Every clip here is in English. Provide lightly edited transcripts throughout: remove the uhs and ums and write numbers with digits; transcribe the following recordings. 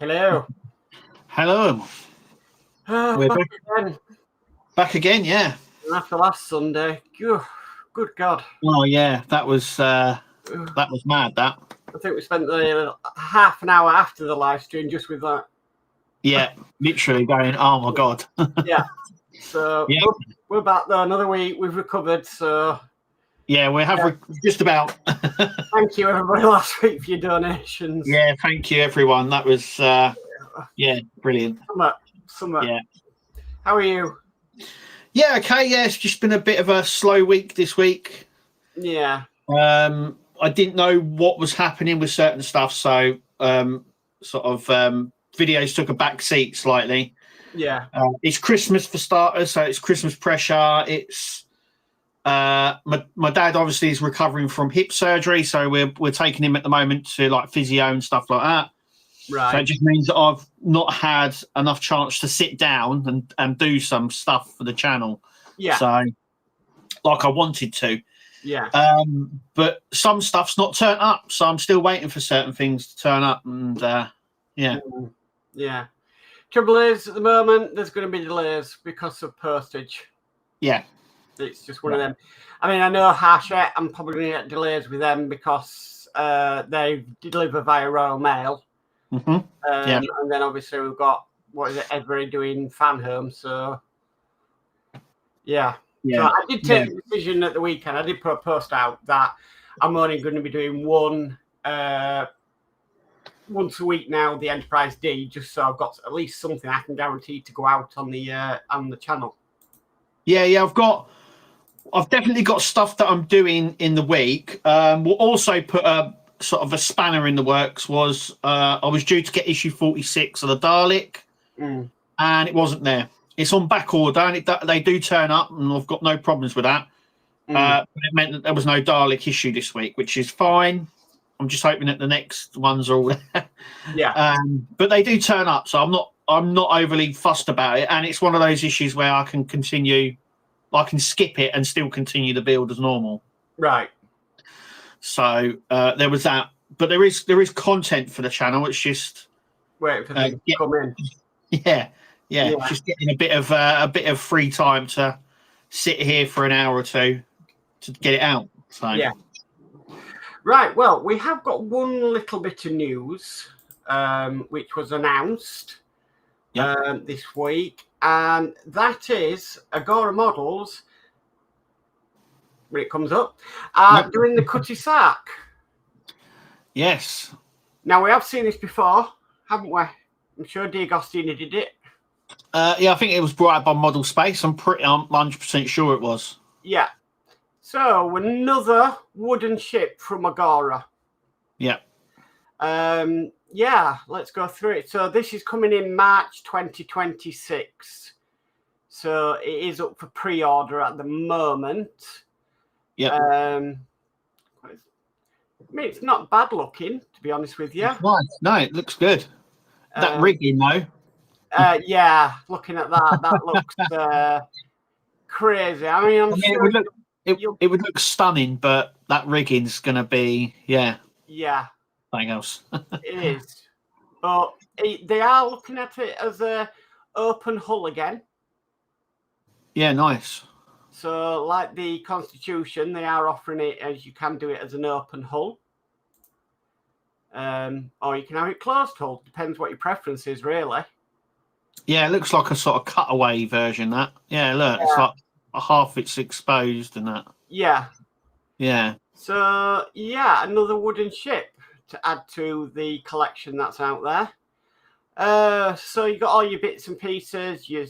Hello. Hello. We're back again. Back again, yeah. After last Sunday. Good God. Oh yeah, that was mad. That. I think we spent the half an hour after the live stream just with that. Yeah, literally going, oh my God. Yeah. So yeah. We're back though. Another week. We've recovered. So yeah, we have just about. Thank you everybody last week for your donations. Yeah, thank you everyone. That was brilliant. Summer. Yeah. How are you? Yeah, okay. Yeah, it's just been a bit of a slow week this week. Yeah. I didn't know what was happening with certain stuff, so videos took a back seat slightly. Yeah. It's Christmas for starters, so it's Christmas pressure. It's my dad obviously is recovering from hip surgery, so we're taking him at the moment to like physio and stuff like that. Right. So it just means that I've not had enough chance to sit down and do some stuff for the channel. Yeah. So like I wanted to. Yeah. But some stuff's not turned up, so I'm still waiting for certain things to turn up. And yeah. Yeah. Trouble is, at the moment, there's going to be delays because of postage. Yeah. It's just one of them. I mean, I know Hachette, I'm probably going to get delays with them because they deliver via Royal Mail. Mm-hmm. And then obviously we've got, Edbury doing Fan Home. So, yeah. So I did take the decision at the weekend. I did put a post out that I'm only going to be doing one once a week now, the Enterprise D, just so I've got at least something I can guarantee to go out on the channel. Yeah, I've definitely got stuff that I'm doing in the week. We'll also put a sort of a spanner in the works. I was due to get issue 46 of the Dalek, and it wasn't there. It's on back order, and they do turn up, and I've got no problems with that. But it meant that there was no Dalek issue this week, which is fine. I'm just hoping that the next ones are all there. Yeah. But they do turn up, so I'm not overly fussed about it, and it's one of those issues where I can skip it and still continue the build as normal. Right. So there was that, but there is content for the channel. It's just waiting for things to come in. Yeah. Just getting a bit of free time to sit here for an hour or two to get it out. So yeah. Right. Well, we have got one little bit of news, which was announced this week, and that is Agora Models. When it comes up, doing the Cutty Sark. Yes. Now, we have seen this before, haven't we? I'm sure D'Agostino did it. Yeah, I think it was brought out by Model Space. I'm 100% sure it was. Yeah. So, another wooden ship from Agora. Yeah. Yeah, let's go through it. So, this is coming in March 2026. So, it is up for pre-order at the moment. Yeah. I mean, it's not bad looking, to be honest with you. Nice. No, it looks good. That rigging, though. Yeah, looking at that looks crazy. I mean, I'm sure it would look stunning, but that rigging's going to be, something else. It is. But they are looking at it as a open hull again. Yeah, nice. So, like the Constitution, they are offering it as you can do it as an open hull. Or you can have it closed hull. Depends what your preference is, really. Yeah, it looks like a sort of cutaway version, that. Yeah, look, it's like half it's exposed and that. Yeah. Yeah. So, yeah, another wooden ship to add to the collection that's out there. So you got all your bits and pieces, you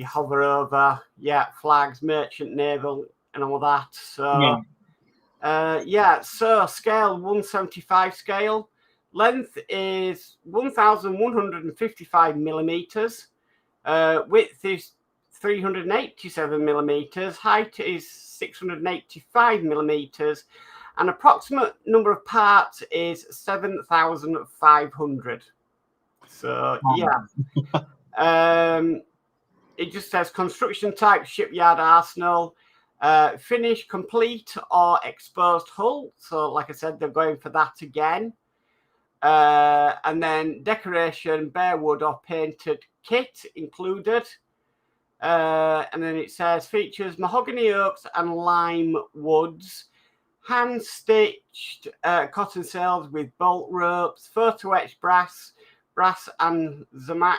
hover over, flags, merchant, naval, and all that. So, so scale 175 scale. Length is 1,155 millimeters. Width is 387 millimeters. Height is 685 millimeters. And approximate number of parts is 7,500. So, it just says construction type, shipyard, arsenal, finish, complete, or exposed hull. So, like I said, they're going for that again. And then decoration, bare wood or painted kit included. And then it says features mahogany oaks and lime woods, hand stitched cotton sails with bolt ropes, photo etched brass and zamac,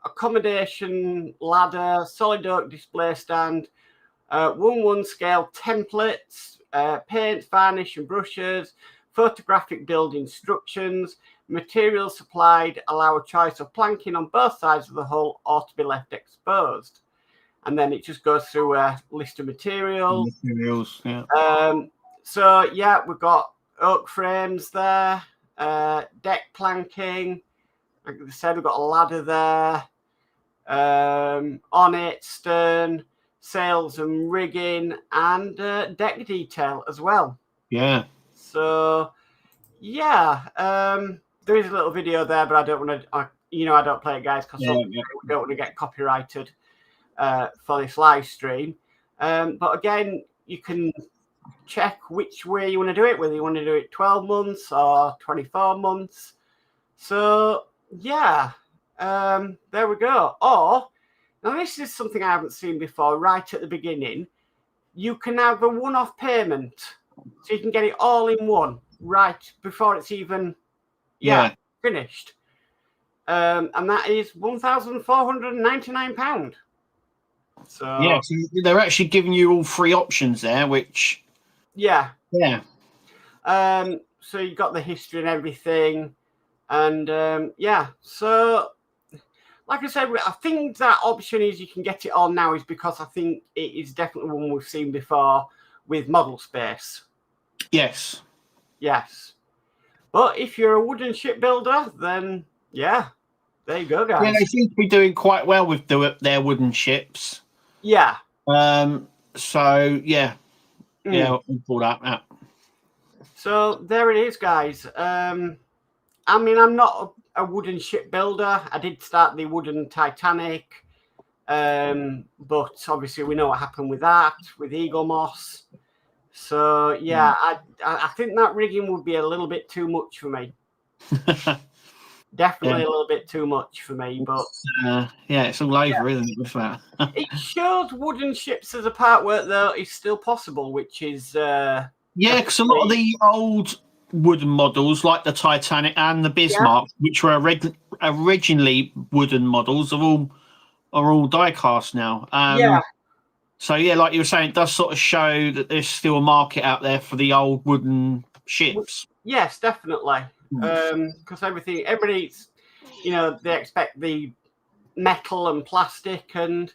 accommodation ladder, solid oak display stand, 1/1 scale templates, paint, varnish and brushes, photographic build instructions, materials supplied allow a choice of planking on both sides of the hull or to be left exposed. And then it just goes through a list of materials. So, we've got oak frames there, deck planking. Like I said, we've got a ladder there. On it, stern, sails and rigging, and deck detail as well. Yeah. So, there is a little video there, but I don't want to, I don't play it, guys, because we don't want to get copyrighted for this live stream. But again, you can check which way you want to do it, whether you want to do it 12 months or 24 months. So, there we go. Or, now this is something I haven't seen before, right at the beginning. You can have a one-off payment. So you can get it all in one, right before it's even finished. And that is £1,499. So so they're actually giving you all three options there, which so you got the history and everything, and so like I said, I think that option is you can get it all now is because I think it is definitely one we've seen before with model space. Yes. But if you're a wooden shipbuilder, then there you go, guys. Yeah, they seem to be doing quite well with their wooden ships. Yeah. We'll pull that out. So there it is, guys. I mean, I'm not a wooden shipbuilder. I did start the wooden Titanic, but obviously we know what happened with that, with Eagle Moss. So I think that rigging would be a little bit too much for me. Definitely a little bit too much for me, but it's all over, isn't it? With that, it shows wooden ships as a part work though is still possible, which is because a lot of the old wooden models, like the Titanic and the Bismarck, which were originally wooden models, are all die cast now. So like you were saying, it does sort of show that there's still a market out there for the old wooden ships. Yes, definitely. Because everybody's, they expect the metal and plastic, and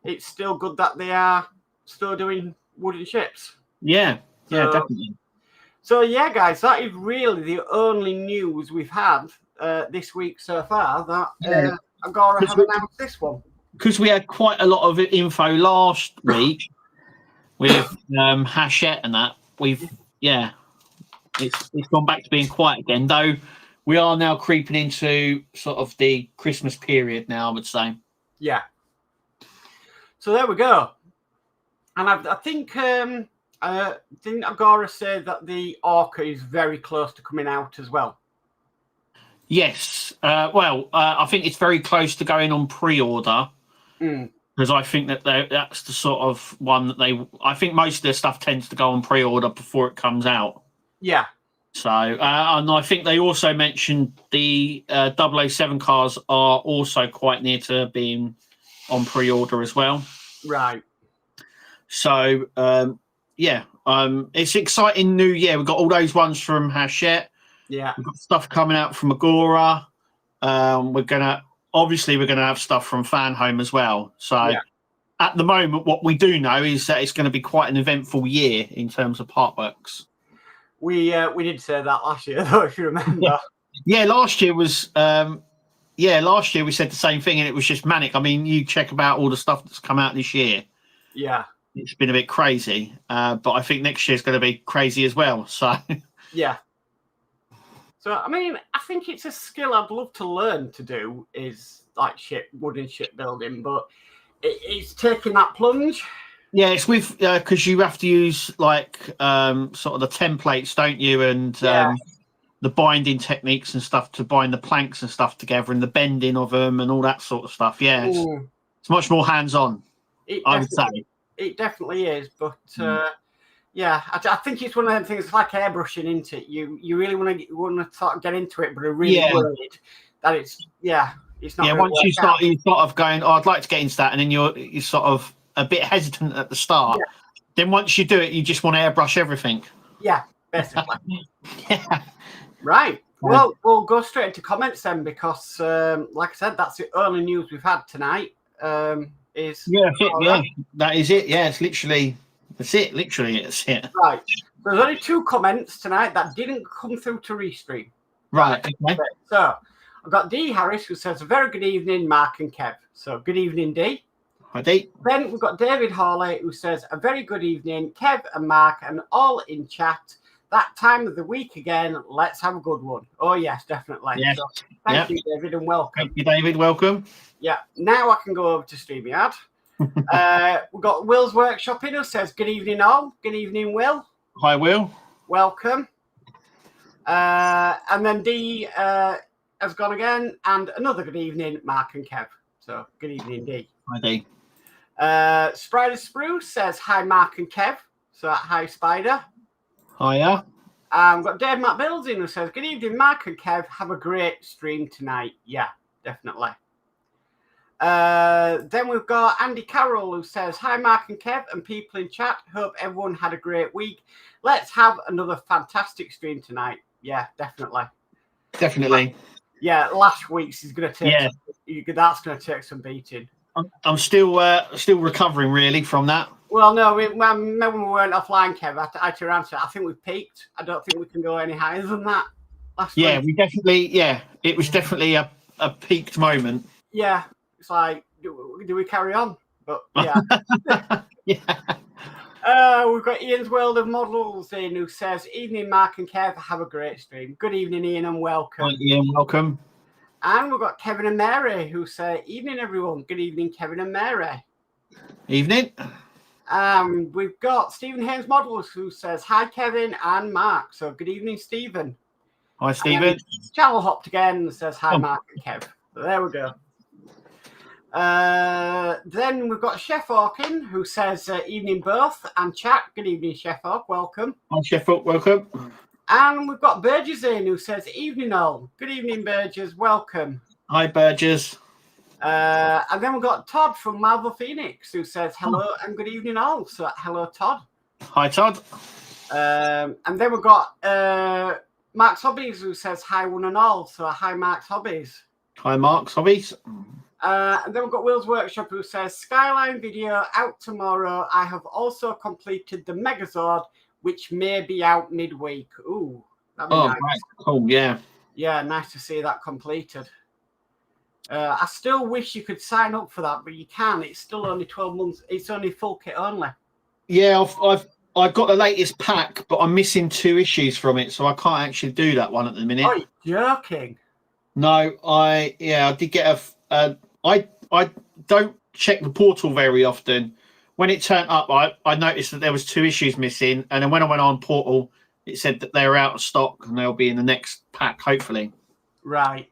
it's still good that they are still doing wooden ships. Definitely. So guys, that is really the only news we've had this week so far that Agora have announced this one. Because we had quite a lot of info last week with Hachette and that, it's gone back to being quiet again, though we are now creeping into sort of the Christmas period now, I would say. Yeah. So there we go. And I think didn't Agora say that the Orca is very close to coming out as well? Yes. I think it's very close to going on pre-order because I think that that's the sort of one that I think most of their stuff tends to go on pre-order before it comes out. Yeah. So, and I think they also mentioned the 007 cars are also quite near to being on pre-order as well. Right. So, it's exciting new year. We've got all those ones from Hachette. Yeah. We've got stuff coming out from Agora. We're gonna have stuff from Fan Home as well. So, at the moment, what we do know is that it's going to be quite an eventful year in terms of Partworks. We did say that last year, though, if you remember. Yeah, last year was. Last year we said the same thing, and it was just manic. I mean, you check about all the stuff that's come out this year. Yeah, it's been a bit crazy, but I think next year's going to be crazy as well. So yeah. So I mean, I think it's a skill I'd love to learn to do. Is like wooden shipbuilding, but it's taking that plunge. Yeah, it's with because you have to use like sort of the templates, don't you? And the binding techniques and stuff to bind the planks and stuff together, and the bending of them and all that sort of stuff. Yeah, it's much more hands-on. I would say it definitely is, but I think it's one of them things. It's like airbrushing, isn't it? You really want to sort of get into it, but are really worried that it's not. Yeah, once you start, you sort of going, "Oh, I'd like to get into that," and then you're sort of a bit hesitant at the start. Yeah. Then once you do it, you just want to airbrush everything. Yeah, basically. Yeah. Right. Well, we'll go straight into comments then, because, like I said, that's the only news we've had tonight. That is it. Yeah, it's literally it's it. Right. There's only 2 comments tonight that didn't come through to Restream. Right. Okay. So I've got D Harris, who says a very good evening, Mark and Kev. So good evening, D. Hi, D. Then we've got David Hawley, who says a very good evening, Kev and Mark, and all in chat. That time of the week again. Let's have a good one. Oh yes, definitely. Yes. So, thank you, David, and welcome. Thank you, David. Welcome. Yeah. Now I can go over to StreamYard. We've got Will's Workshop in, who says good evening all. Good evening, Will. Hi, Will. Welcome. And then D has gone again, and another good evening, Mark and Kev. So good evening, D. Hi, D. Spider Spruce says hi, Mark and Kev. So hi, Spider. Hiya. We've got Dave Matt Building, who says, good evening, Mark and Kev. Have a great stream tonight. Yeah, definitely. Then we've got Andy Carroll, who says, hi, Mark and Kev and people in chat. Hope everyone had a great week. Let's have another fantastic stream tonight. Yeah, definitely. Definitely. Yeah, last week's is going to take that's going to take some beating. I'm still recovering, really, from that. Well, no, when we weren't offline, Kev, I had to answer. I think we've peaked. I don't think we can go any higher than that. Week. We definitely, it was definitely a peaked moment. Yeah, it's like, do we carry on? But yeah. We've got Ian's World of Models in, who says, evening, Mark and Kev, have a great stream. Good evening, Ian, and welcome. Hi, Ian, welcome. And we've got Kevin and Mary, who say, evening, everyone. Good evening, Kevin and Mary. Evening. We've got Stephen Haynes Models, who says, hi, Kevin and Mark. So good evening, Stephen. Hi, Stephen. Channel hopped again and says, hi, Mark and Kev. So there we go. Then we've got Chef Orkin, who says, evening both, and chat. Good evening, Chef Ork. Welcome. Hi, Chef Ork. Welcome. And we've got Burgess in, who says, evening all. Good evening, Burgess. Welcome. Hi, Burgess. And then we've got Todd from Marvel Phoenix, who says hello and good evening all. So hello, Todd. Hi, Todd. And then we've got Mark's Hobbies, who says hi, one and all. So hi, Mark's Hobbies. Hi, Mark's Hobbies. And then we've got Will's Workshop, who says Skyline video out tomorrow. I have also completed the Megazord, which may be out midweek. Ooh, that'd be nice. Right. Cool, yeah. Yeah, nice to see that completed. I still wish you could sign up for that, but you can. It's still only 12 months. It's only full kit only. Yeah, I've got the latest pack, but I'm missing 2 issues from it, so I can't actually do that one at the minute. Oh, you're joking. No, I did get I don't check the portal very often. When it turned up, I noticed that there was 2 issues missing, and then when I went on portal, it said that they were out of stock and they'll be in the next pack, hopefully. Right.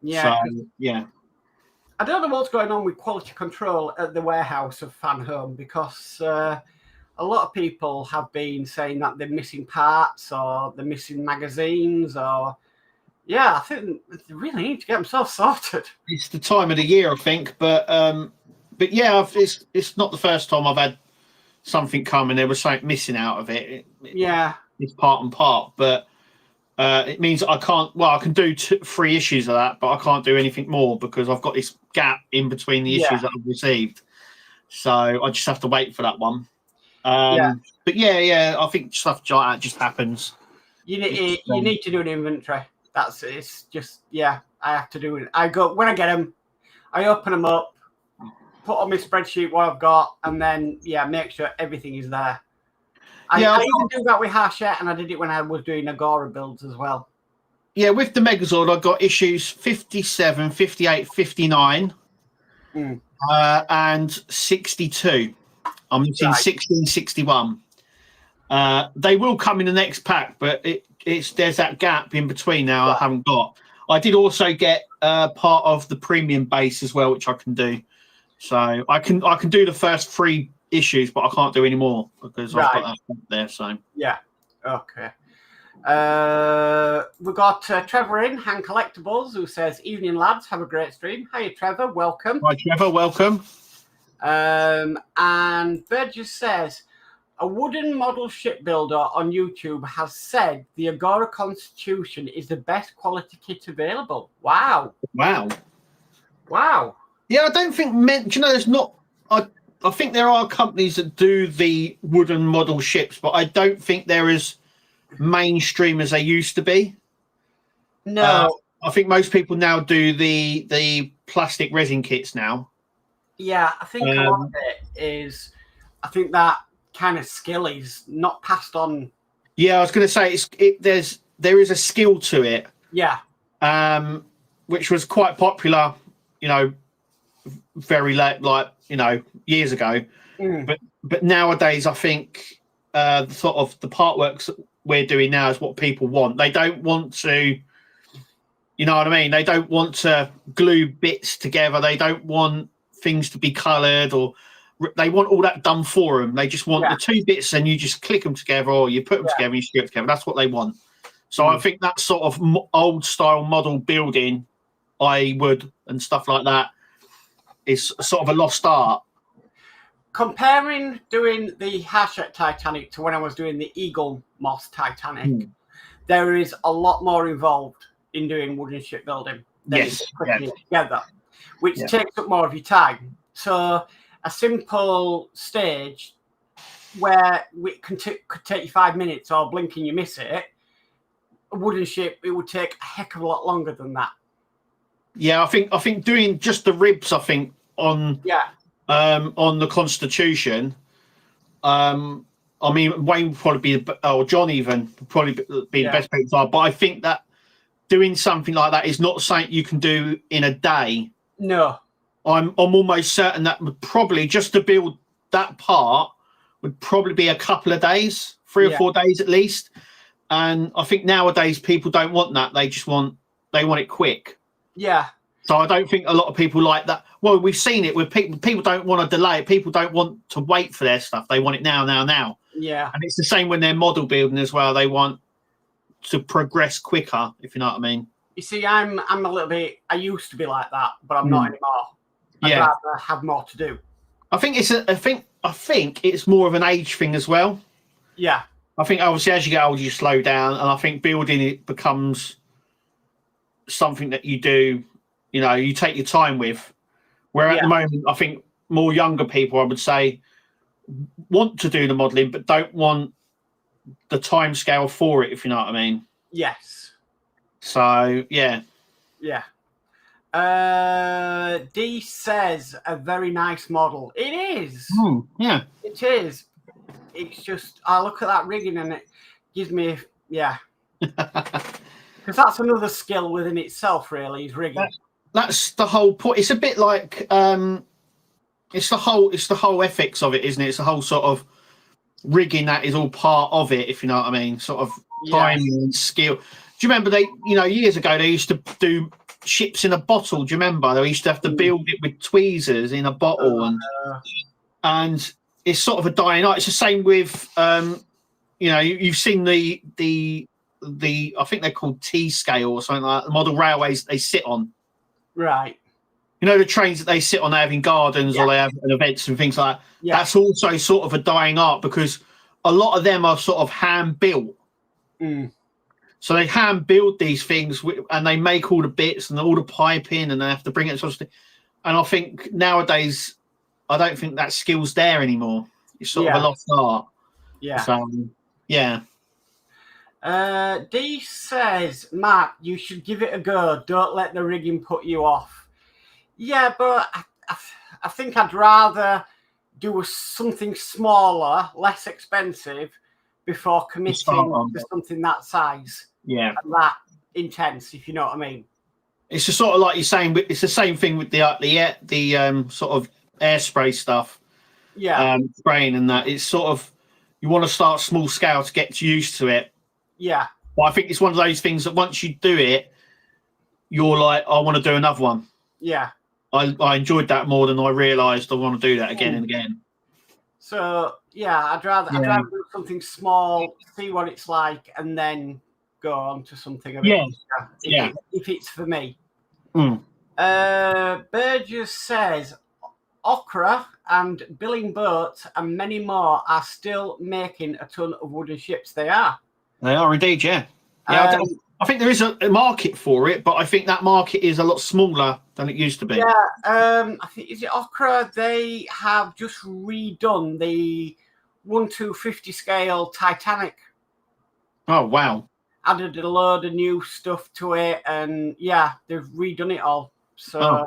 Yeah. So, yeah. I don't know what's going on with quality control at the warehouse of Fan Home, because a lot of people have been saying that they're missing parts or they're missing magazines, or I think they really need to get themselves sorted. It's the time of the year, I think, but yeah, it's not the first time I've had something come and there was something missing out of it. It's part and part, but it means I can't. Well, I can do 3 issues of that, but I can't do anything more because I've got this gap in between the issues that I've received. So I just have to wait for that one. But I think stuff like that just happens. You need to do an inventory. It's just I have to do it. I go when I get them, I open them up, put on my spreadsheet what I've got, and then make sure everything is there. I even do that with Hachette, and I did it when I was doing Agora builds as well. Yeah, with the Megazord, I got issues 57, 58, 59, and 62. I'm missing 60 and 61. They will come in the next pack, but there's that gap in between now I haven't got. I did also get part of the premium base as well, which I can do. So I can do the first 3 issues, but I can't do any more because I've got that there. So okay. We got Trevor in Hand Collectibles, who says, "Evening lads, have a great stream." Hiya Trevor, welcome. Hi Trevor, welcome. And Burgess says, "A wooden model shipbuilder on YouTube has said the Agora Constitution is the best quality kit available." Wow. Yeah, I don't think there's not. I think there are companies that do the wooden model ships, but I don't think they're as mainstream as they used to be. No, I think most people now do the plastic resin kits now. Yeah, I think a lot of it is. I think that kind of skill is not passed on. Yeah, I was going to say there is a skill to it. Yeah. Which was quite popular, very late, years ago. But nowadays, I think sort of the part works that we're doing now is what people want. They don't want to, you know what I mean? They don't want to glue bits together. They don't want things to be coloured, or they want all that done for them. They just want the 2 bits and you just click them together, or you put them together and you stick it together. That's what they want. So I think that sort of old style model building, wood and stuff like that, is sort of a lost art. Comparing doing the Hachette Titanic to when I was doing the Eagle Moss Titanic, there is a lot more involved in doing wooden shipbuilding than putting it together, which takes up more of your time. So a simple stage where it could take you 5 minutes, or blinking you miss it, a wooden ship, it would take a heck of a lot longer than that. Yeah, I think doing just the ribs, I think on the Constitution. I mean, Wayne would probably be, or John even would probably be the best people. But I think that doing something like that is not something you can do in a day. No, I'm almost certain that would probably, just to build that part, would probably be a couple of days, 3 or 4 days at least. And I think nowadays people don't want that. They want it quick. Yeah. So I don't think a lot of people like that. Well, we've seen it with people. People don't want to delay it. People don't want to wait for their stuff. They want it now. Yeah. And it's the same when they're model building as well. They want to progress quicker, if you know what I mean. You see, I'm a little bit. I used to be like that, but I'm not anymore. I'd rather have more to do. I think it's more of an age thing as well. Yeah. I think obviously as you get older, you slow down, and I think building it becomes something that you do. You take your time with. Where at the moment, I think more younger people, I would say, want to do the modelling, but don't want the time scale for it, if you know what I mean. Yes. So, yeah. Yeah. D says a very nice model. It is. Yeah. It is. It's just, I look at that rigging and it gives me, because that's another skill within itself, really, is rigging. That's the whole point. It's a bit like it's the whole ethics of it, isn't it? It's the whole sort of rigging that is all part of it, if you know what I mean. Sort of timing and skill. you remember years ago they used to do ships in a bottle? Do you remember? They used to have to build it with tweezers in a bottle, and it's sort of a dying art. It's the same with you've seen the I think they're called T scale or something like that, the model railways they sit on. Right. The trains that they sit on, they have in gardens or they have in events and things like that. Yeah. That's also sort of a dying art because a lot of them are sort of hand built. So they hand build these things and they make all the bits and all the piping and they have to bring it. And I think nowadays, I don't think that skill's there anymore. It's sort of a lost art. Yeah. So, yeah. D says, Matt, you should give it a go. Don't let the rigging put you off. Yeah, but I think I'd rather do something smaller, less expensive, before committing to something that size. Yeah. And that intense, if you know what I mean. It's just sort of like you're saying, but it's the same thing with the sort of air spray stuff. Yeah. Spraying and that. It's sort of, you want to start small scale to get used to it. Yeah. But I think it's one of those things that once you do it, you're like, I want to do another one. Yeah. I enjoyed that more than I realised I want to do that again and again. So, yeah, I'd rather do something small, see what it's like, and then go on to something a bit bigger, if it's for me. Burgess says, Okra and Billing Boats and many more are still making a ton of wooden ships. They are. They are indeed, yeah. I think there is a market for it, but I think that market is a lot smaller than it used to be. Yeah, I think, is it Okra? They have just redone the 1/250 scale Titanic. Oh, wow. Added a load of new stuff to it, and yeah, they've redone it all. So,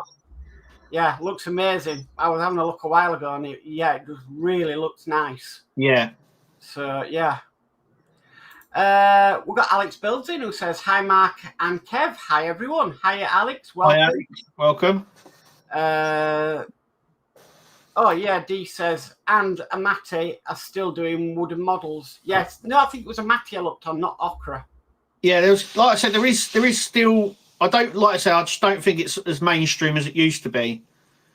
yeah, looks amazing. I was having a look a while ago, and it just really looks nice. Yeah. So, yeah. We've got Alex Builds in who says, hi, Mark and Kev. Hi, everyone. Hiya, Alex. Welcome. Hi, Alex. Welcome. D says, and Amati are still doing wooden models. Yes. No, I think it was Amati I looked on, not Okra. Yeah, there's, like I said, there is still, I just don't think it's as mainstream as it used to be.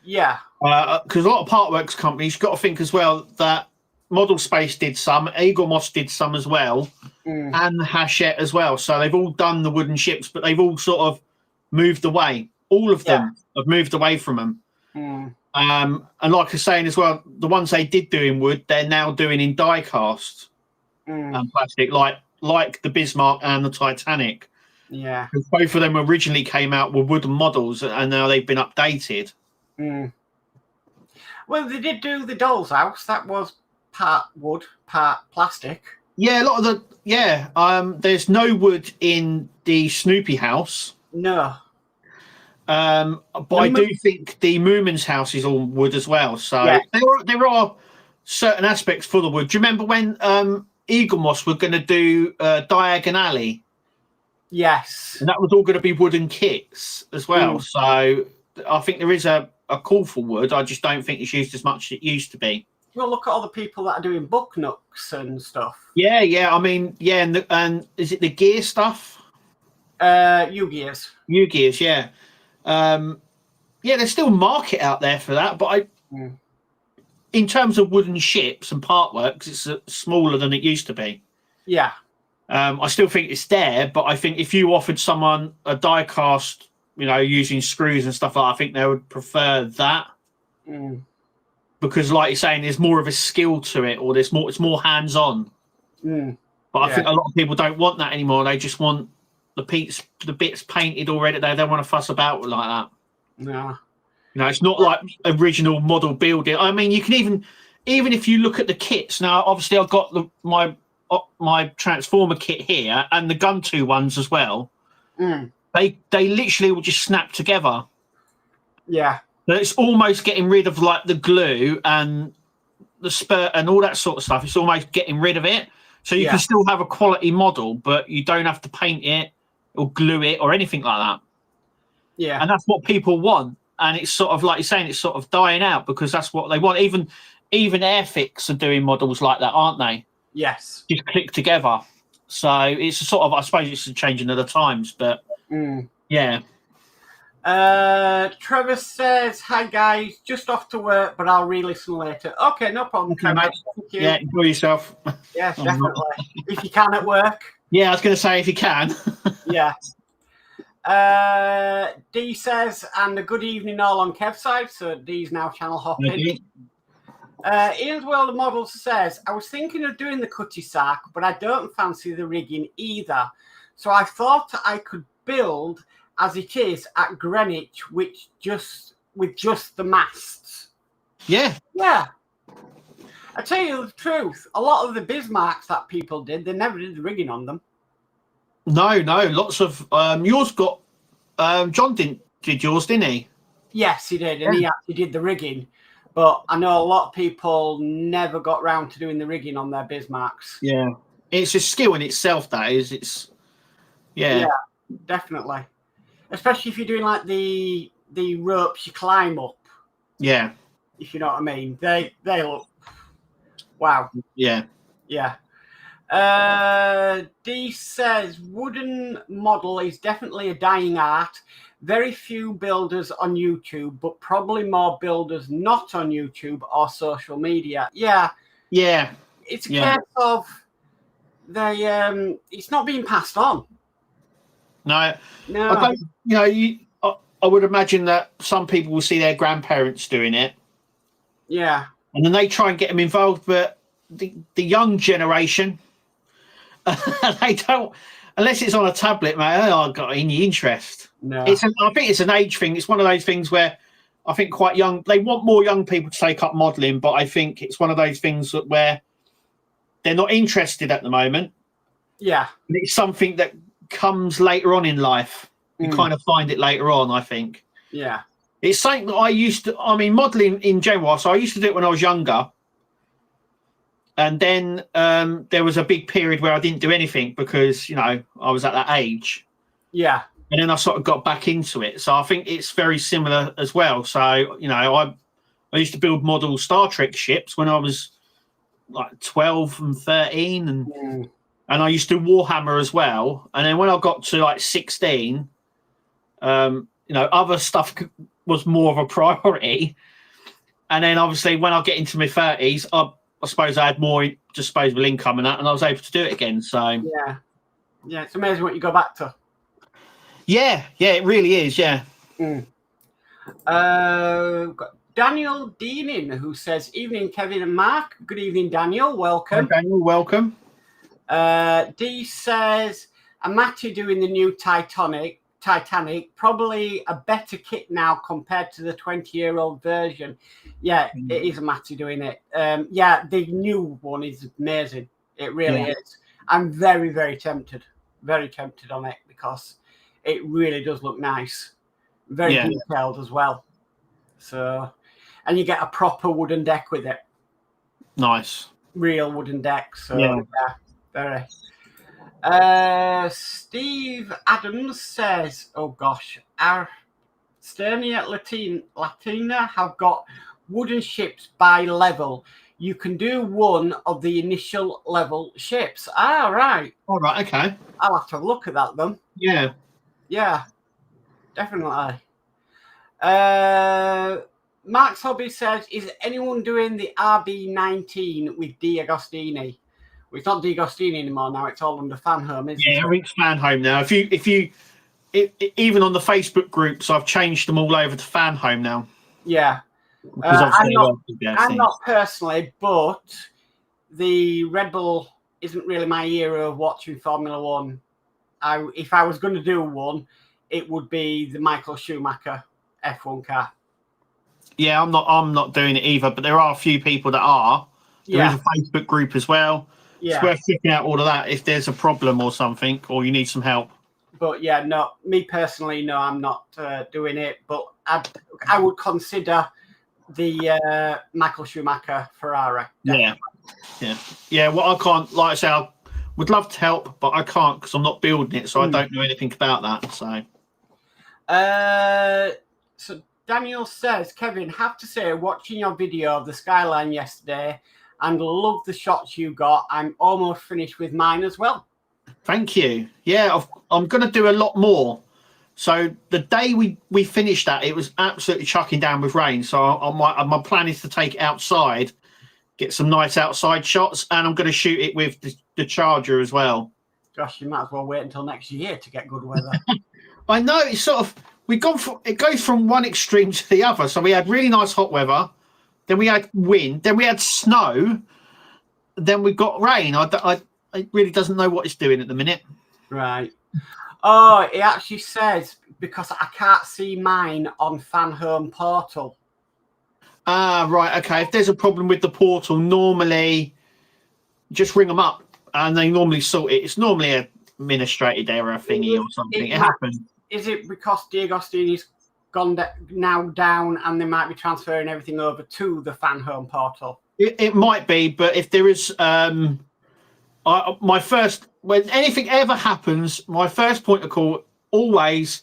Yeah. Because a lot of partworks companies, you've got to think as well that Model Space did some, Eagle Moss did some as well, and Hachette as well. So they've all done the wooden ships, but they've all sort of moved away. All of them have moved away from them. And like I was saying as well, the ones they did do in wood, they're now doing in die cast and plastic, like the Bismarck and the Titanic. Yeah. Both of them originally came out with wooden models, and now they've been updated. Well, they did do the Doll's House. That was part wood, part plastic. Yeah, a lot of the there's no wood in the Snoopy house. No. But I do think the Moomin's house is all wood as well. So there are certain aspects for the wood. Do you remember when Eagle Moss were going to do Diagon Alley? Yes. And that was all going to be wooden kits as well. So I think there is a call for wood. I just don't think it's used as much as it used to be. Well, look at all the people that are doing book nooks and stuff. Yeah. I mean, and is it the gear stuff? U-Gears. U-Gears, yeah. There's still market out there for that, but in terms of wooden ships and partworks, it's smaller than it used to be. Yeah. I still think it's there, but I think if you offered someone a die cast, using screws and stuff like that, I think they would prefer that. Because, like you're saying, there's more of a skill to it, or it's more hands-on. But I think a lot of people don't want that anymore. They just want the bits painted already. They don't want to fuss about like that. No. It's not like original model building. I mean, you can even if you look at the kits now. Obviously, I've got my Transformer kit here and the Gun 2 ones as well. They literally will just snap together. Yeah. But it's almost getting rid of like the glue and the spurt and all that sort of stuff. It's almost getting rid of it. So you can still have a quality model, but you don't have to paint it or glue it or anything like that. Yeah. And that's what people want. And it's sort of like you're saying, it's sort of dying out because that's what they want. Even Airfix are doing models like that, aren't they? Yes. Just click together. So it's a sort of, I suppose it's a changing of the times, but yeah. Trevor says, "Hi guys, just off to work, but I'll re-listen later." Okay, no problem, Okay, Trevor. mate. Thank you. Yeah, enjoy yourself. Yeah, definitely. If you can at work. Yeah, I was going to say if you can. Yeah. D says, "And a good evening all on Kev's side." So D's now channel hopping. Ian's World of Models says, "I was thinking of doing the cutty sack, but I don't fancy the rigging either. So I thought I could build as it is at Greenwich, with just the masts." Yeah. Yeah. I tell you the truth, a lot of the Bismarcks that people did, they never did the rigging on them. No, lots of yours got John did yours, didn't he? Yes, he did, and he actually did the rigging. But I know a lot of people never got round to doing the rigging on their Bismarcks. Yeah. It's a skill in itself, that is. It's yeah, definitely. Especially if you're doing like the ropes you climb up. Yeah. If you know what I mean. They look wow. Yeah. Yeah. D says, "Wooden model is definitely a dying art. Very few builders on YouTube, but probably more builders not on YouTube or social media." Yeah. Yeah. It's a case of it's not being passed on. No. I don't, I would imagine that some people will see their grandparents doing it. Yeah. And then they try and get them involved, but the young generation, they don't, unless it's on a tablet, mate. I haven't got any interest. No. I think it's an age thing. It's one of those things where I think quite young, they want more young people to take up modelling, but I think it's one of those things where they're not interested at the moment. Yeah. And it's something that comes later on in life. You kind of find it later on, I think. Yeah. It's something that I used to, modelling in general, so I used to do it when I was younger. And then there was a big period where I didn't do anything because, I was at that age. Yeah. And then I sort of got back into it. So I think it's very similar as well. So, I used to build model Star Trek ships when I was like 12 and 13. And I used to Warhammer as well. And then when I got to like 16, other stuff was more of a priority. And then obviously when I get into my 30s, I suppose I had more disposable income and that, and I was able to do it again. So yeah, it's amazing what you go back to. Yeah, it really is. Yeah. Got Daniel Deaning, who says, "Evening, Kevin and Mark." Good evening, Daniel. Welcome. Hi, Daniel. Welcome. D says, "I'm Matty doing the new Titanic. Probably a better kit now compared to the 20-year-old version." Yeah, it is a Matty doing it. The new one is amazing. It really is. I'm very, very tempted on it because it really does look nice. Very detailed as well. So, and you get a proper wooden deck with it. Nice. Real wooden deck. So, very. Steve Adams says, "Oh gosh, our Sternia Latina have got wooden ships by level. You can do one of the initial level ships." Ah, right. All right. Okay. I'll have to have a look at that then. Yeah. Yeah, definitely. Mark's Hobby says, "Is anyone doing the RB19 with D Agostini?" Well, it's not D Agostini anymore now. It's all under Fan Home, isn't it? Yeah, it's Fan Home now. If you even on the Facebook groups, I've changed them all over to Fan Home now. Yeah. I'm not personally, but the Red Bull isn't really my era of watching Formula One. If I was going to do one, it would be the Michael Schumacher F1 car. Yeah, I'm not doing it either, but there are a few people that are. There is a Facebook group as well. Yeah. It's worth checking out all of that if there's a problem or something, or you need some help. But no, me personally, no, I'm not doing it. But I would consider the Michael Schumacher Ferrari. Definitely. Yeah. Well, I can't. Like I say, I would love to help, but I can't because I'm not building it, so I don't know anything about that. So Daniel says, "Kevin, have to say, watching your video of the skyline yesterday, and love the shots you got. I'm almost finished with mine as well." Thank you. Yeah, I'm going to do a lot more. So the day we finished that, it was absolutely chucking down with rain. So my plan is to take it outside, get some nice outside shots, and I'm going to shoot it with the charger as well. Gosh, you might as well wait until next year to get good weather. I know, it's sort of it goes from one extreme to the other. So we had really nice hot weather, then we had wind, then we had snow, then we got rain. It really doesn't know what it's doing at the minute. Right. Oh, it actually says, because I can't see mine on Fan Home Portal. Ah, right. Okay. If there's a problem with the portal, normally just ring them up and they normally sort it. It's normally a administrated error thingy or something. It happens. Is it because D'Agostini's gone now down and they might be transferring everything over to the Fan Home Portal? It might be, but if there is, when anything ever happens, my first point of call always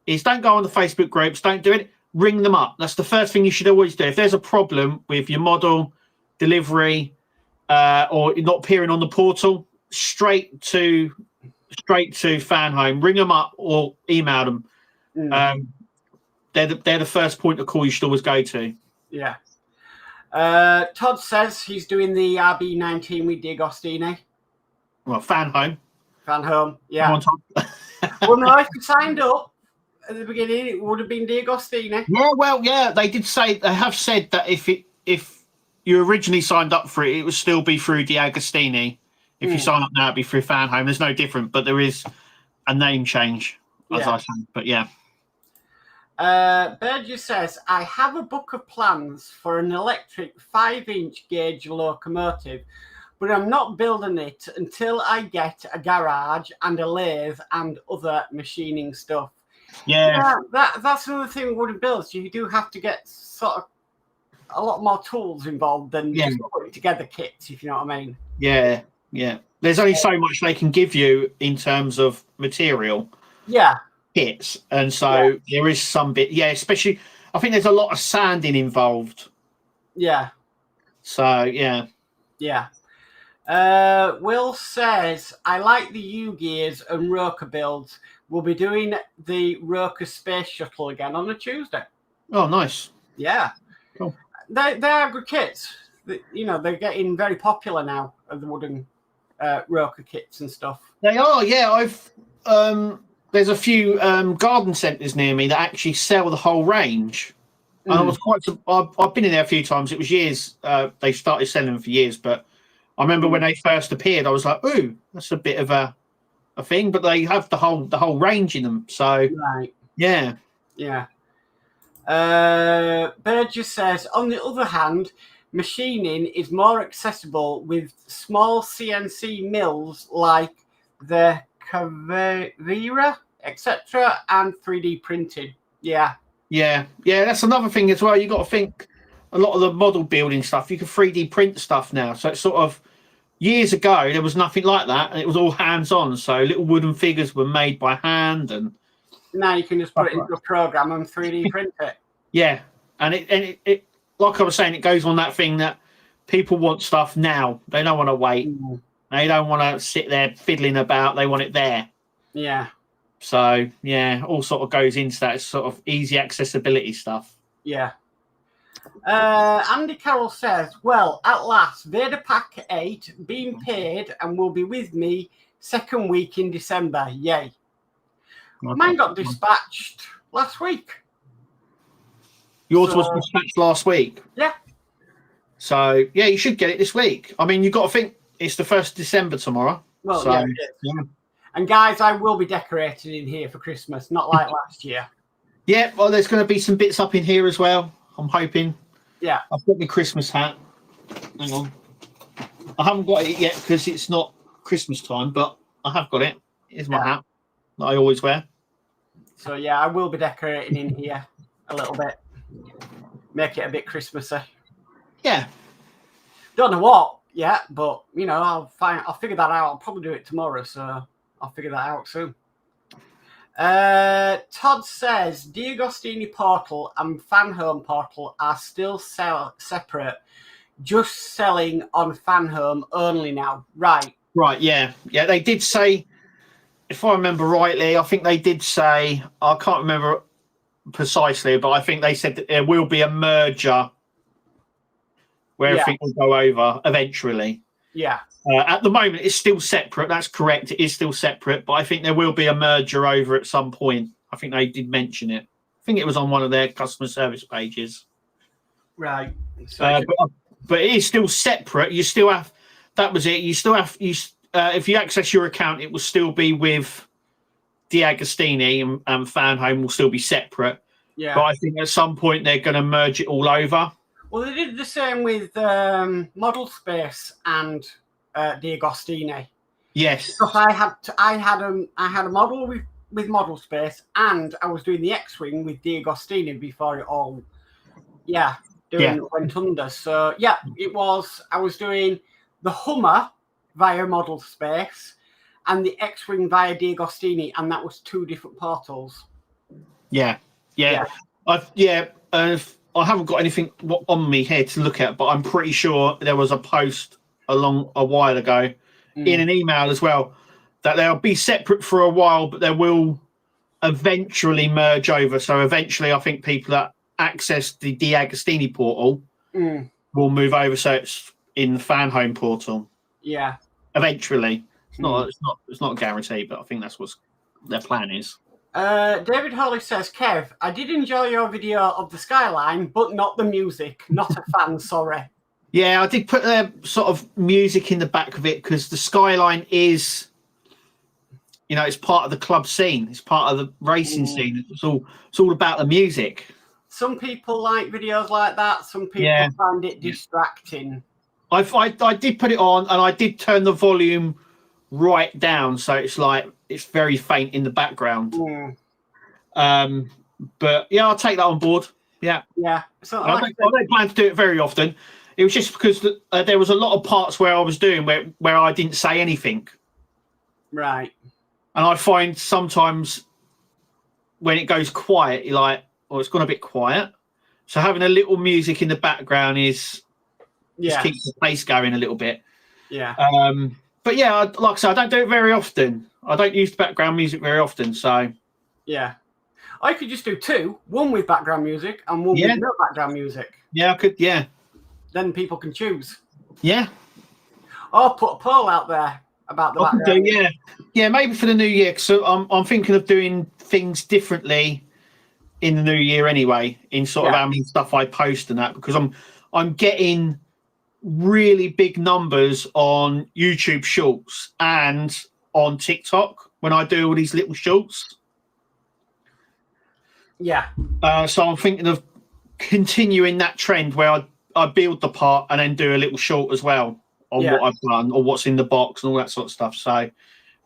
is don't go on the Facebook groups, don't do it, ring them up. That's the first thing you should always do. If there's a problem with your model, delivery, or not appearing on the portal, straight to Fan Home, ring them up or email them. They're the first point of call you should always go to. Yeah. Todd says he's doing the RB19 with D'Agostini. Well, Fan Home, yeah. Well, no, if you signed up at the beginning, it would have been D'Agostini. Yeah, well, yeah, they have said that if you originally signed up for it, it would still be through D'Agostini. If you sign up now, it'd be through Fan Home. There's no different, but there is a name change, as I said. But yeah. Burgess says, I have a book of plans for an electric 5-inch gauge locomotive, but I'm not building it until I get a garage and a lathe and other machining stuff. Yeah, that's another thing with wooden builds. You do have to get sort of a lot more tools involved than just putting together kits, if you know what I mean. Yeah. There's only so much they can give you in terms of material. Yeah. Kits, and so there is some bit. Yeah, especially I think there's a lot of sanding involved. Yeah. So yeah. Will says, I like the U-Gears and Roker builds. We'll be doing the Roker Space Shuttle again on a Tuesday. Oh, nice. Yeah. Cool. They are good kits. They're getting very popular now, the wooden Roker kits and stuff. They are, yeah. I've there's a few garden centres near me that actually sell the whole range. And I was I've been in there a few times. It was years. They started selling them for years, but I remember when they first appeared, I was like, "Ooh, that's a bit of a thing." But they have the whole range in them. So yeah. Burgess says, on the other hand, machining is more accessible with small CNC mills like the Cavera, etc., and 3D printing. Yeah. That's another thing as well. You got to think a lot of the model building stuff. You can 3D print stuff now. So it's sort of years ago there was nothing like that, and it was all hands-on. So little wooden figures were made by hand, and now you can just put it into a program and 3D print it. Yeah, and it like I was saying, it goes on that thing that people want stuff now. They don't want to wait. They don't want to sit there fiddling about. They want it there. Yeah. So, yeah, all sort of goes into that sort of easy accessibility stuff. Yeah. Andy Carroll says, well, at last, Vader Pack 8 being paid and will be with me second week in December. Yay. Mine got dispatched last week. Yours was dispatched last week? Yeah. So, yeah, you should get it this week. I mean, you've got to think it's the 1st of December tomorrow. Well, so, yeah. And guys, I will be decorating in here for Christmas, not like last year. Yeah, well, there's going to be some bits up in here as well, I'm hoping. Yeah. I've got my Christmas hat. Hang on. I haven't got it yet because it's not Christmas time, but I have got it. Here's my hat that I always wear. So, yeah, I will be decorating in here a little bit. Make it a bit Christmassy. Yeah. Don't know what yet, but, I'll figure that out. I'll probably do it tomorrow, so I'll figure that out soon. Todd says, D'Agostini Portal and Fan Home Portal are still separate, just selling on Fan Home only now. Right. Right, yeah. They did say, if I remember rightly, I think they did say, I can't remember precisely, but I think they said that there will be a merger where everything will go over eventually. Yeah. At the moment, it's still separate. That's correct. It is still separate, but I think there will be a merger over at some point. I think they did mention it. I think it was on one of their customer service pages. Right. So but it is still separate. You still have. That was it. You still have. If you access your account, it will still be with D'Agostini, and Fan Home will still be separate. Yeah. But I think at some point they're going to merge it all over. Well, they did the same with Model Space and D'Agostini. Yes. Because I had a model with Model Space, and I was doing the X-Wing with D'Agostini before it all went under. So yeah, I was doing the Hummer via Model Space and the X-Wing via D'Agostini, and that was 2 different portals. Yeah. I haven't got anything on me here to look at, but I'm pretty sure there was a post a while ago in an email as well that they'll be separate for a while, but they will eventually merge over. So eventually, I think people that access the D'Agostini portal will move over, so it's in the Fan Home portal. Yeah, eventually. It's not a guarantee, but I think that's what their plan is. David Hawley says, Kev, I did enjoy your video of the skyline, but not the music. Not a fan, sorry. Yeah, I did put sort of music in the back of it because the skyline is, it's part of the club scene. It's part of the racing scene. It's all about the music. Some people like videos like that. Some people find it distracting. I did put it on, and I did turn the volume right down, so it's very faint in the background. But yeah, I'll take that on board. Yeah. So I don't plan to do it very often. It was just because there was a lot of parts where I was doing where I didn't say anything. Right. And I find sometimes when it goes quiet, you're like, it's gone a bit quiet. So having a little music in the background just keeps the pace going a little bit. Yeah. But yeah, like I said, I don't do it very often. I don't use the background music very often. So yeah, I could just do 2, one with background music and one with no background music. Yeah, I could. Yeah. Then people can choose. Yeah. Or put a poll out there about the background. Yeah, maybe for the new year. So I'm thinking of doing things differently in the new year anyway, in sort of how many stuff I post and that, because I'm getting really big numbers on YouTube Shorts and on TikTok when I do all these little shorts. Yeah. So I'm thinking of continuing that trend where I build the part and then do a little short as well on what I've done or what's in the box and all that sort of stuff. So,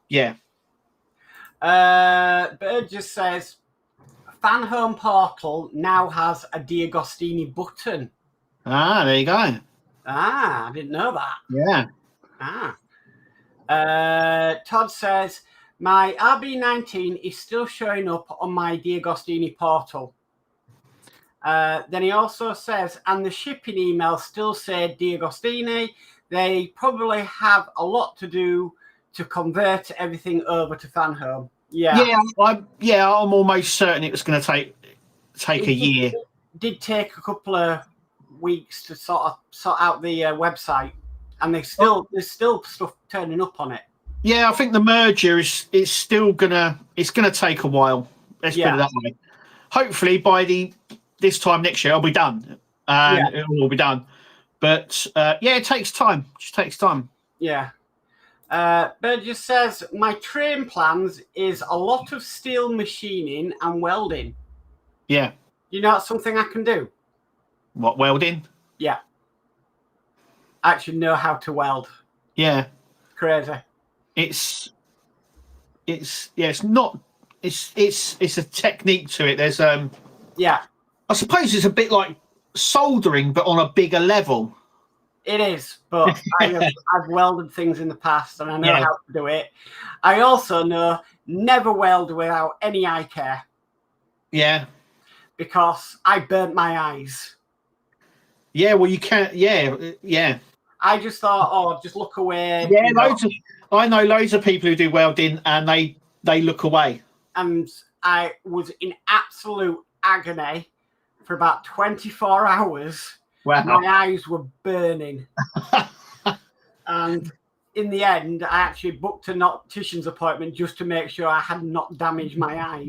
yeah. Bird just says, Fan Home Portal now has a D'Agostini button. Ah, there you go. I didn't know that. Yeah. Todd says, my RB19 is still showing up on my D'Agostini portal. Then he also says, and the shipping email still said D'Agostini. They probably have a lot to do to convert everything over to Fan Home. I'm almost certain it was going to take a year. It did take a couple of weeks to sort out the website, and there's still stuff turning up on it. Yeah, I think the merger is still gonna take a while. Let's put it that way. Hopefully by this time next year, I'll be done, and it will all be done. But it takes time. It just takes time. Yeah. Bird just says, my train plans is a lot of steel machining and welding. Yeah. You know, that's something I can do. What, welding? Yeah. I actually know how to weld. Yeah. Crazy. It's a technique to it. There's I suppose it's a bit like soldering, but on a bigger level. It is, but I've welded things in the past and I know how to do it. I also know never weld without any eye care. Yeah. Because I burnt my eyes. Yeah, well, you can't. Yeah. I just thought, just look away. Yeah, I know loads of people who do welding, and they look away. And I was in absolute agony for about 24 hours. Wow. My eyes were burning. And in the end, I actually booked an optician's appointment just to make sure I had not damaged my eyes.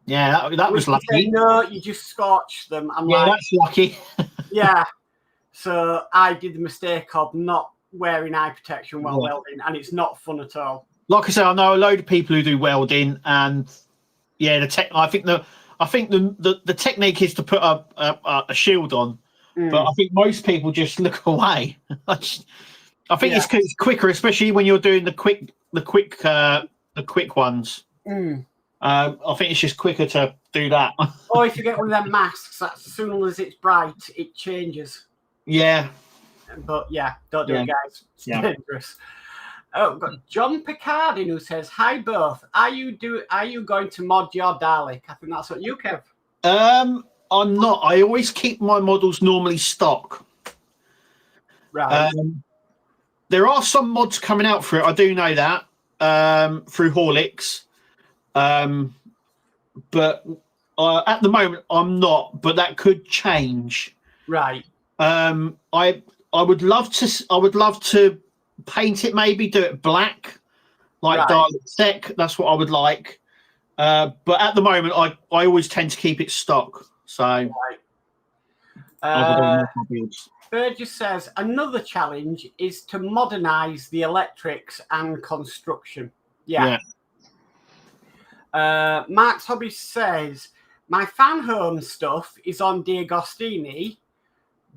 Yeah, that was lucky. Said, no, you just scorched them. I'm like, that's lucky. Yeah. So I did the mistake of not wearing eye protection while welding, and it's not fun at all. Like I said, I know a load of people who do welding, and I think the technique is to put a shield on, but I think most people just look away. I think it's quicker, especially when you're doing the quick ones. I think it's just quicker to do that. Or if you get one of them masks, as soon as it's bright, it changes. Yeah. But yeah, don't do it, guys. It's dangerous. Oh, we've got John Picardin who says, "Hi both. Are you going to mod your Dalek?" I think that's what you, Kev. I'm not. I always keep my models normally stock. Right. There are some mods coming out for it. I do know that through Horlicks. But at the moment I'm not. But that could change. Right. I would love to paint it, maybe do it black, like Dalek Tech. That's what I would like. But at the moment, I always tend to keep it stock. So, Burgess says another challenge is to modernise the electrics and construction. Yeah. Mark's Hobby says my fan home stuff is on D'Agostini,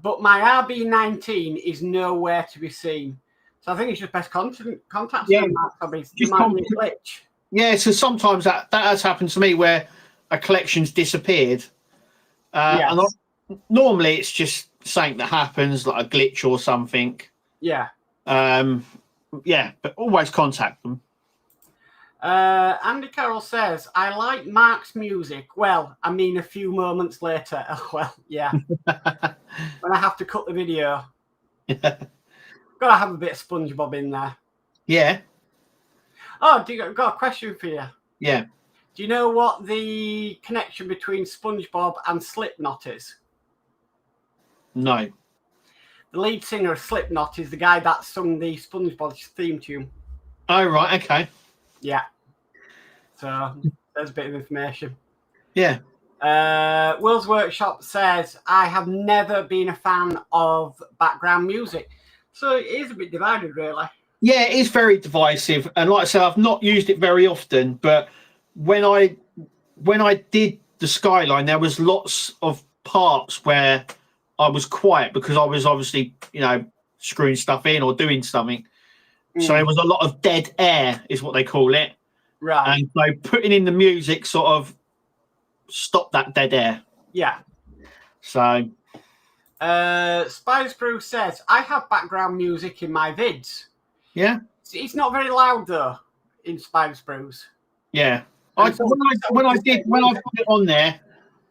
but my RB19 is nowhere to be seen. So I think it's just best contact Mark's Hobbies. Glitch. Yeah, so sometimes that has happened to me where a collection's disappeared. And normally it's just something that happens, like a glitch or something. Yeah. But always contact them. Andy Carroll says, I like Mark's music. Well, I mean a few moments later. Well, yeah. When I have to cut the video. Gotta have a bit of SpongeBob in there. Yeah. Oh, got a question for you. Yeah. Do you know what the connection between SpongeBob and Slipknot is? No. The lead singer of Slipknot is the guy that sung the SpongeBob theme tune. Oh, right. Okay. Yeah. So there's a bit of information. Yeah. Will's Workshop says, I have never been a fan of background music. So it is a bit divided, really. Yeah, it is very divisive. And like I said, I've not used it very often. But when I did the Skyline, there was lots of parts where I was quiet because I was obviously, screwing stuff in or doing something. So it was a lot of dead air is what they call it. Right. And so putting in the music sort of stopped that dead air. Yeah. So Spice Brew says, I have background music in my vids. Yeah. It's not very loud though in Spice Brews. Yeah. When I put it on there,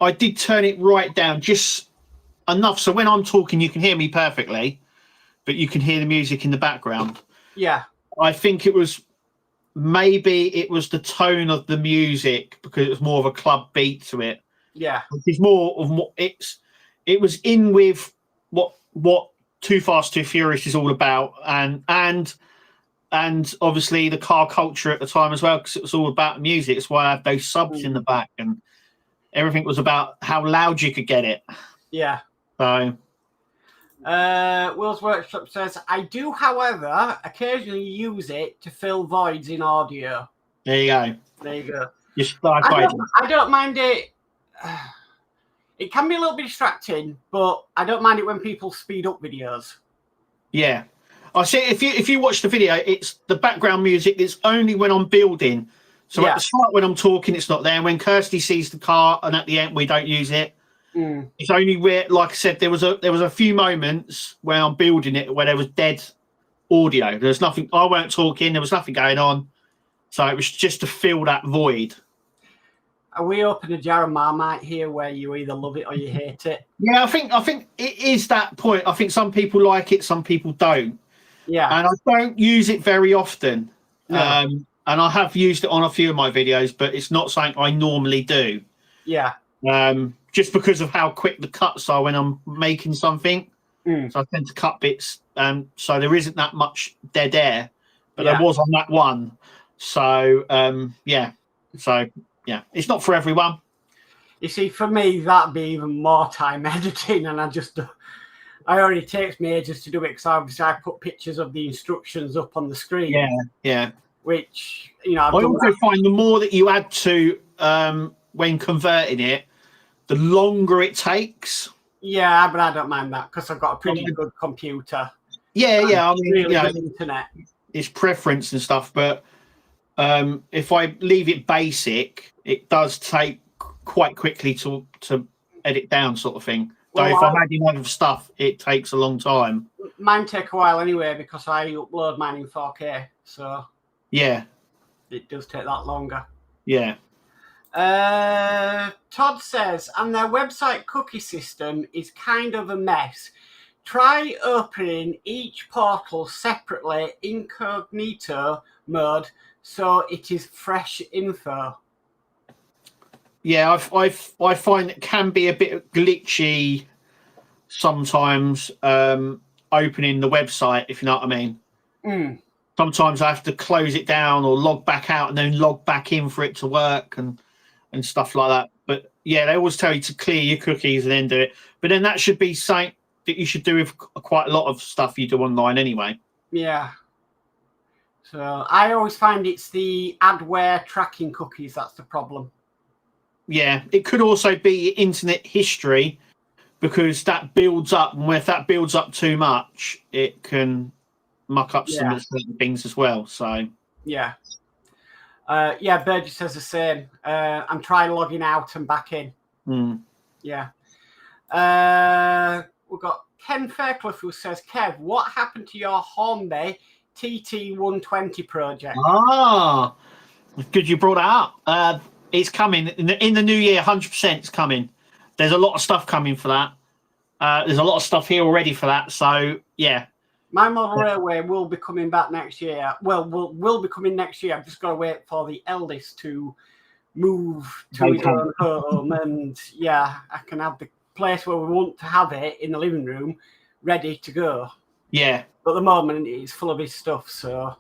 I did turn it right down just enough so when I'm talking you can hear me perfectly, but you can hear the music in the background. Yeah. I think it was the tone of the music because it was more of a club beat to it. Yeah. It's more of what it was in with what Too Fast, Too Furious is all about and obviously the car culture at the time as well because it was all about music. It's why I have those subs in the back and everything was about how loud you could get it. Yeah. So Will's Workshop says, I do, however, occasionally use it to fill voids in audio. There you go. There you go. I don't mind it. It can be a little bit distracting, but I don't mind it when people speed up videos. Yeah. I see if you watch the video, it's the background music is only when I'm building. So at the start when I'm talking, it's not there. When Kirsty sees the car and at the end we don't use it. It's only where, like I said, there was a few moments where I'm building it where there was dead audio. There's nothing. I weren't talking. There was nothing going on. So it was just to fill that void. Are we open a jar of Marmite here where you either love it or you hate it? Yeah, I think it is that point. I think some people like it, some people don't. Yeah. And I don't use it very often. No. And I have used it on a few of my videos, but it's not something I normally do. Yeah. Just because of how quick the cuts are when I'm making something. So I tend to cut bits. So there isn't that much dead air, but there was on that one. So, yeah. So, yeah, it's not for everyone. You see, for me, that'd be even more time editing, and I already takes me ages to do it because obviously I put pictures of the instructions up on the screen. Yeah. Which, you know, I also find the more that you add to when converting it, the longer it takes. Yeah, but I don't mind that because I've got a pretty good computer. Yeah. I mean, really good internet. It's preference and stuff, but if I leave it basic, it does take quite quickly to edit down, sort of thing. So if I'm adding other stuff, it takes a long time. Mine take a while anyway because I upload mine in 4K. So yeah, it does take that longer. Yeah. Todd says, and their website cookie system is kind of a mess. Try opening each portal separately, incognito mode, so it is fresh info. Yeah, I find it can be a bit glitchy sometimes opening the website, if you know what I mean. Sometimes I have to close it down or log back out and then log back in for it to work and stuff like that. But yeah, they always tell you to clear your cookies and then do it. But then that should be something that you should do with quite a lot of stuff you do online anyway. Yeah. So I always find it's the adware tracking cookies that's the problem. Yeah, it could also be internet history because that builds up, and if that builds up too much, it can muck up some certain things as well. So yeah. Burgess says the same. I'm trying logging out and back in. Yeah. We've got Ken Fairclough who says, Kev, what happened to your Hornby TT120 project? Ah, good you brought that up. It's coming in the new year. 100% it's coming. There's a lot of stuff coming for that. There's a lot of stuff here already for that. So yeah. My model railway will be coming back next year. Well, will be coming next year. I've just got to wait for the eldest to move to his own home, and yeah, I can have the place where we want to have it in the living room ready to go. Yeah. But at the moment, it's full of his stuff. So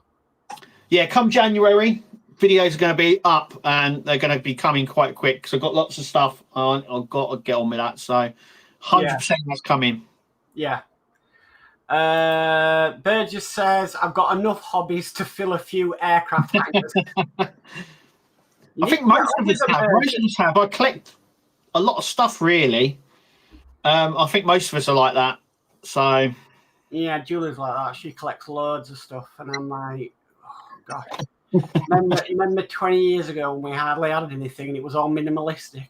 yeah, come January, videos are going to be up, and they're going to be coming quite quick. So I've got lots of stuff. I've got to get on with that. So 100% that's coming. Yeah. Burgess says, I've got enough hobbies to fill a few aircraft hangars. I think most of us have. I collect a lot of stuff, really. I think most of us are like that. So yeah, Julie's like that. She collects loads of stuff, and I'm like, oh god. remember 20 years ago when we hardly had anything, and it was all minimalistic.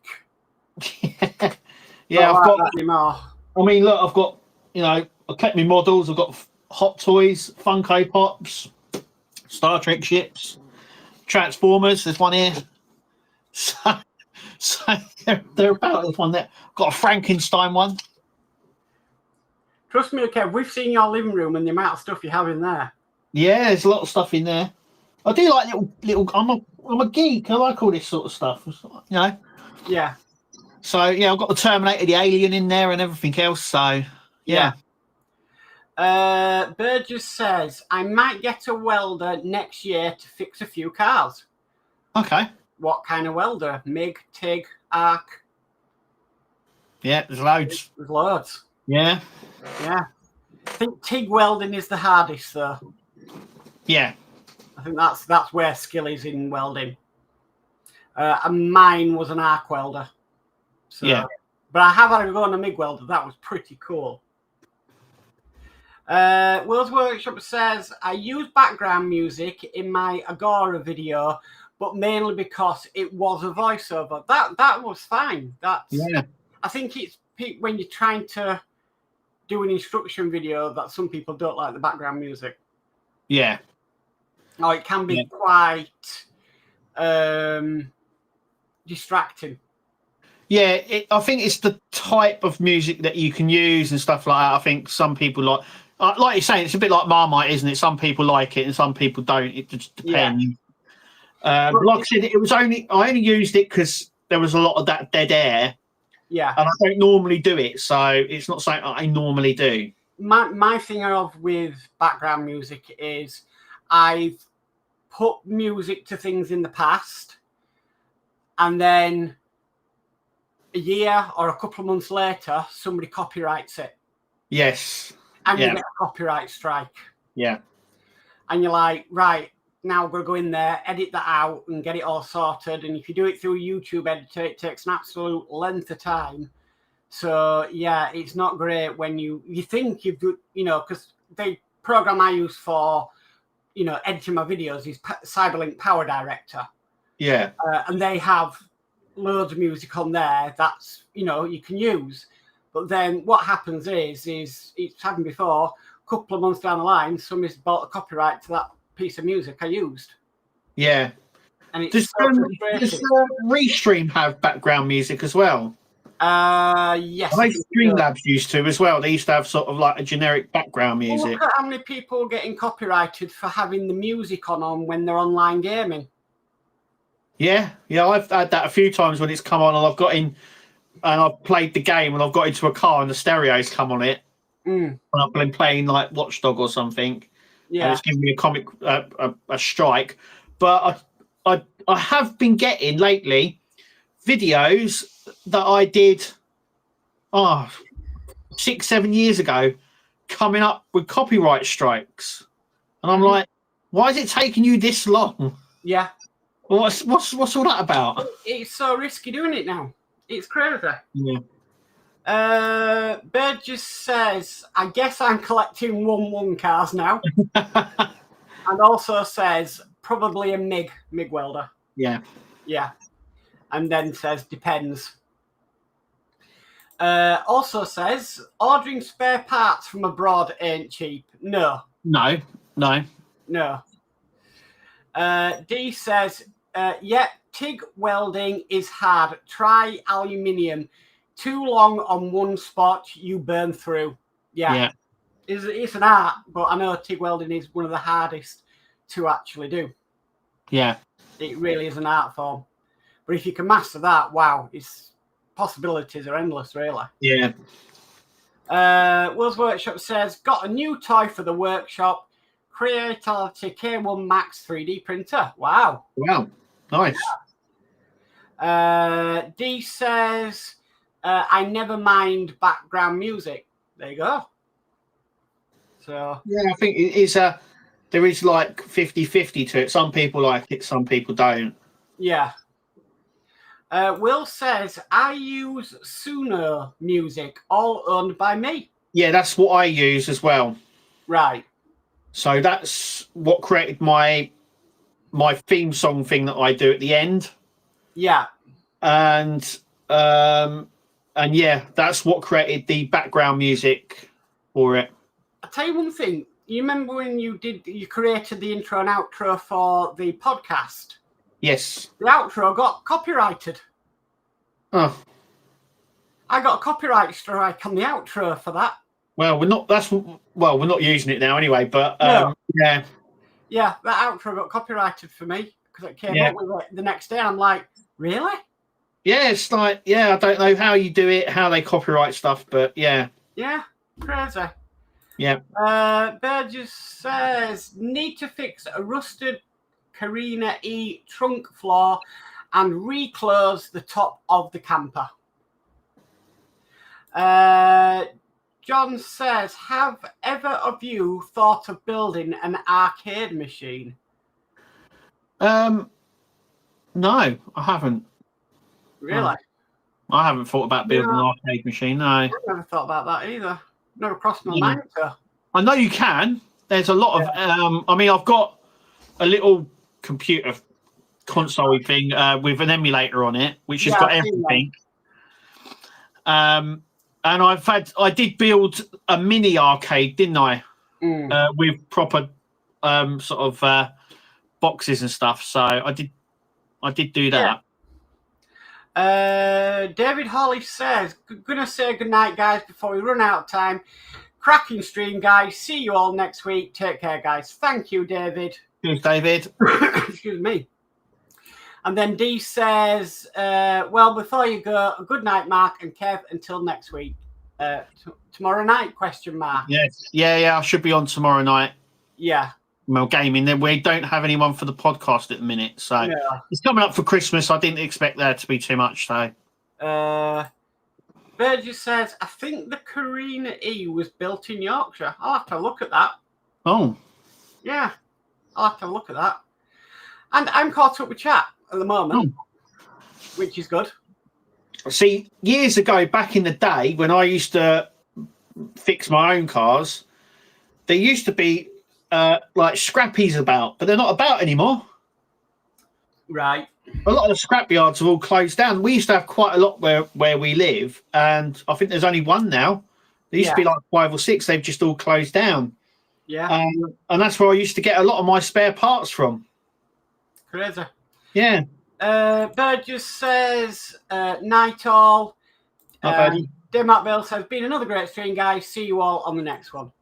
Yeah, I've got that anymore. I mean, look, I've got, I collect my models. I've got Hot Toys, Funko Pops, Star Trek ships, Transformers. There's one here. So they're about this one there. I've got a Frankenstein one. Trust me, okay, we've seen your living room and the amount of stuff you have in there. Yeah, there's a lot of stuff in there. I do like little. I'm a geek. I like all this sort of stuff. Yeah. So yeah, I've got the Terminator, the Alien in there, and everything else. So yeah. Burgess says, I might get a welder next year to fix a few cars. Okay. What kind of welder? MIG, TIG, ARC? Yeah, there's loads. There's loads. Yeah. Yeah. I think TIG welding is the hardest, though. Yeah. I think that's where skill is in welding. And mine was an arc welder. So, yeah. But I have had a go on a MIG welder. That was pretty cool. Will's Workshop says, I use background music in my Agora video, but mainly because it was a voiceover. That was fine. I think it's when you're trying to do an instruction video that some people don't like the background music. Yeah. Or it can be quite distracting. Yeah, I think it's the type of music that you can use and stuff like that. I think some people like. like you're saying, it's a bit like Marmite, isn't it? Some people like it and some people don't. It just depends. Yeah. Like I said, I only used it because there was a lot of that dead air. Yeah. And I don't normally do it, so it's not something I normally do. My thing with background music is I've put music to things in the past, and then a year or a couple of months later, somebody copyrights it. Yes. And you get a copyright strike. Yeah. And you're like, right, now we're going to go in there, edit that out and get it all sorted. And if you do it through a YouTube editor, it takes an absolute length of time. So, yeah, it's not great when you think you've got, because the program I use for, editing my videos is Cyberlink Power Director. Yeah. And they have loads of music on there that's, you can use. But then what happens is it's happened before, a couple of months down the line, somebody's bought a copyright to that piece of music I used. Yeah. And it's does Restream have background music as well? Yes. I know Streamlabs used to as well. They used to have sort of like a generic background music. Well, look at how many people are getting copyrighted for having the music on when they're online gaming. Yeah, I've had that a few times when it's come on and I've got in and I've played the game and I've got into a car and the stereo's come on it. When I've been playing like Watchdog or something. Yeah. And it's giving me a strike. But I have been getting lately videos that I did 6-7 years ago coming up with copyright strikes. And I'm like, why is it taking you this long? Yeah. What's all that about? It's so risky doing it now. It's crazy. Yeah. Bird just says, I guess I'm collecting 1-1 cars now. And also says, probably a MIG welder. Yeah. Yeah. And then says, depends. Also says, ordering spare parts from abroad ain't cheap. No. D says, TIG welding is hard. Try aluminium. Too long on one spot, you burn through. Yeah. It's an art, but I know TIG welding is one of the hardest to actually do. Yeah. It really is an art form. But if you can master that, wow, its possibilities are endless, really. Yeah. Will's Workshop says, got a new toy for the workshop. Creativity K1 Max 3D printer. Wow. Nice. D says, I never mind background music. There you go. So yeah, I think it is there is like 50-50 to it. Some people like it, some people don't. Yeah. Will says, I use Suno music, all owned by me. Yeah, that's what I use as well. Right. So that's what created my theme song thing that I do at the end. Yeah. And yeah, that's what created the background music for it. I'll tell you one thing. You remember when you created the intro and outro for the podcast? Yes. The outro got copyrighted. Oh. I got a copyright strike on the outro for that. Well, we're not using it now anyway, but no. Yeah. Yeah, that outro got copyrighted for me because it came up with it the next day. I'm like, really? Yeah, it's like, I don't know how you do it, how they copyright stuff, but yeah. Yeah, crazy. Yeah. Burgess says, need to fix a rusted Carina E trunk floor and reclose the top of the camper. John says, have ever of you thought of building an arcade machine? No, I haven't. Really? I haven't thought about building an arcade machine, no. I've never thought about that either. Never crossed my mind. I know you can. There's a lot of I mean, I've got a little computer console thing with an emulator on it, which has got everything. And I did build a mini arcade, didn't I? With proper sort of boxes and stuff. So I did do that. David Holly says, gonna say goodnight, guys, before we run out of time. cracking stream, guys. See you all next week. Take care, guys. Thank you, David. Cheers, David. Excuse me. And then Dee says, well, before you go, good night, Mark and Kev, until next week. Tomorrow night, question mark. Yes. Yeah, I should be on tomorrow night. Yeah. Well, gaming. Then we don't have anyone for the podcast at the minute. So it's coming up for Christmas. I didn't expect there to be too much. So Burgess says, I think the Carina E was built in Yorkshire. I'll have to look at that. Oh. Yeah. I'll have to look at that. And I'm caught up with chat at the moment, which is good. See, years ago, back in the day, when I used to fix my own cars, there used to be like scrappies about, but they're not about anymore. Right. A lot of the scrap yards have all closed down. We used to have quite a lot where we live, and I think there's only one now. There used to be like 5 or 6. They've just all closed down. Yeah. And that's where I used to get a lot of my spare parts from. Crazy. Yeah. Burgess says, night all. Mark Bill says, been another great stream, guys. See you all on the next one.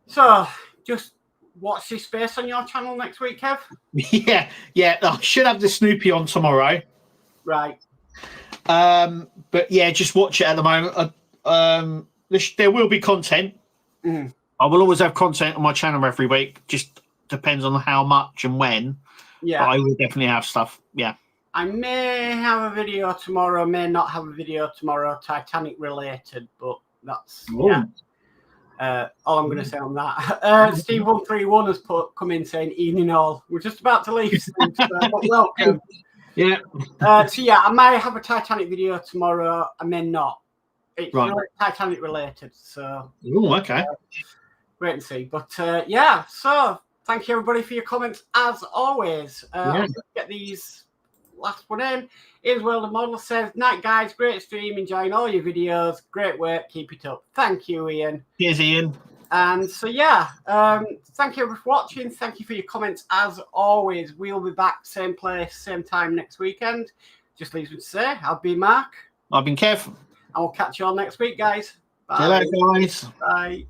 So, just watch this space on your channel next week, Kev. Yeah. I should have the Snoopy on tomorrow. Right. But yeah, just watch it at the moment. There will be content. Mm. I will always have content on my channel every week. Just depends on how much and when. Yeah. But I will definitely have stuff. Yeah. I may have a video tomorrow, may not have a video tomorrow, Titanic related, but that's all I'm going to say on that. Steve131 has come in saying, evening all. We're just about to leave, Steve, but welcome. Yeah. So yeah, I might have a Titanic video tomorrow, I may not. It's Titanic related, so. Oh, okay. Wait and see. But yeah, so thank you everybody for your comments as always. Let's get these last one in. Here's World of Model says, night guys, great stream, enjoying all your videos. Great work, keep it up. Thank you, Ian. Cheers, Ian. And so yeah, thank you for watching. Thank you for your comments as always. We'll be back same place, same time next weekend. Just leaves me to say, I've been Mark. I've been Kev. And we'll catch you all next week, guys. Bye. See you later, guys. Bye.